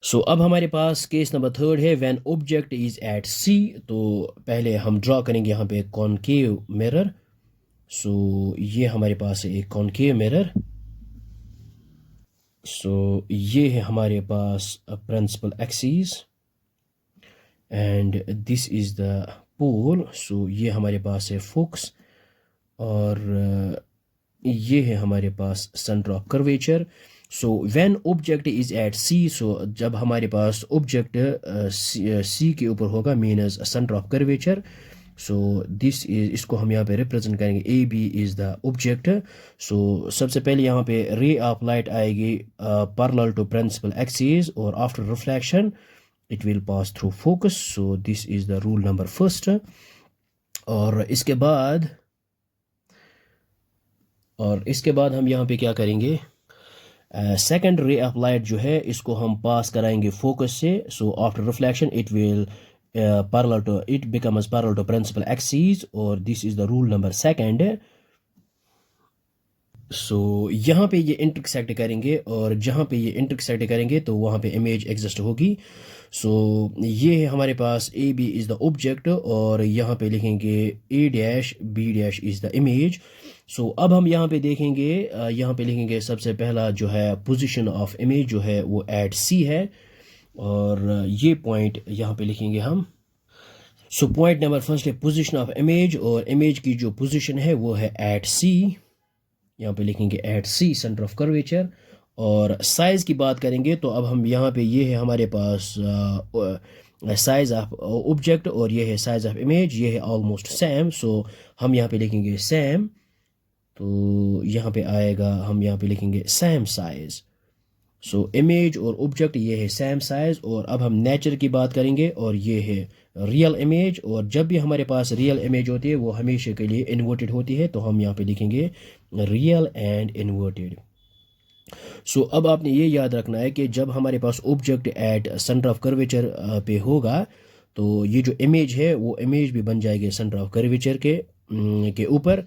सो अब हमारे पास case number third है व्हेन ऑब्जेक्ट इज एट सी। तो पहले हम ड्रॉ करेंगे यहाँ पे कॉनकेव मिरर। सो ये हमारे पास है एक कॉनकेव मिरर। सो ये है हमारे पास principal axis and this is the pole. So ये हमारे पास है फोकस और ये है हमारे पास centre of curvature. So when object is at C, so जब हमारे पास ऑब्जेक्ट सी के ऊपर होगा means centre of curvature. So this is, इसको हम यहाँ पे रिप्रेजेंट करेंगे, A B is the object. So सबसे पहले यहाँ पे रे ऑफ लाइट आएगी पैरेलल टू प्रिंसिपल एक्सिस और after reflection it will pass through focus. So this is the rule number first. और इसके बाद हम यहाँ पे क्या करेंगे, सेकेंड रे ऑफ लाइट जो है इसको हम पास कराएंगे फोकस से। So after reflection it will parallel to it becomes parallel to principal axis और this is the rule number second। सो यहाँ पे ये इंटरसेक्ट करेंगे और जहाँ पे ये इंटरसेक्ट करेंगे तो वहाँ पे इमेज एग्जिस्ट होगी। सो ये है हमारे पास A B is the object और यहाँ पे लिखेंगे A dash B dash is the image. So अब हम यहाँ पे देखेंगे, यहाँ पे लिखेंगे सबसे पहला जो है पोजीशन ऑफ इमेज जो है वो एट सी है और ये पॉइंट यहाँ पे लिखेंगे हम। सो पॉइंट नंबर फर्स्ट है पोजीशन ऑफ इमेज और इमेज की जो पोजीशन है वो है एट सी। यहाँ पे लिखेंगे at C centre of curvature. और साइज़ की बात करेंगे तो अब हम यहाँ पे ये है हमारे पास साइज़ ऑफ ऑब्जेक्ट और ये है साइज़ ऑफ इमेज, ये है ऑलमोस्ट सेम। सो हम यहाँ पे लिखेंगे सेम। तो यहाँ पे आएगा, हम यहाँ पे लिखेंगे सेम साइज़। सो इमेज और ऑब्जेक्ट ये है सेम साइज़। और अब हम नेचर की बात करेंगे और ये है रियल इमेज। और जब भी हमारे पास रियल इमेज होती है वो हमेशा के लिए इन्वर्टेड होती है, तो हम यहाँ पे लिखेंगे रियल एंड इन्वर्टेड। सो अब आपने ये याद रखना है कि जब हमारे पास object at centre of curvature पे होगा तो ये जो इमेज है वो इमेज भी बन जाएगी सेंटर ऑफ कर्वेचर के ऊपर,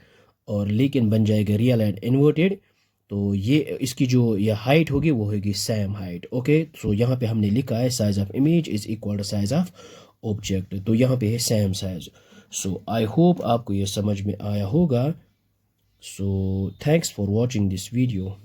और लेकिन बन जाएगा रियल एंड इन्वर्टेड। तो ये इसकी जो ये हाइट होगी वो होगी सेम हाइट। ओके, सो यहाँ पे हमने लिखा है size of image is equal to size of object, तो यहाँ पे है same size. So I hope आपको ये समझ में आया होगा। So thanks for watching this video.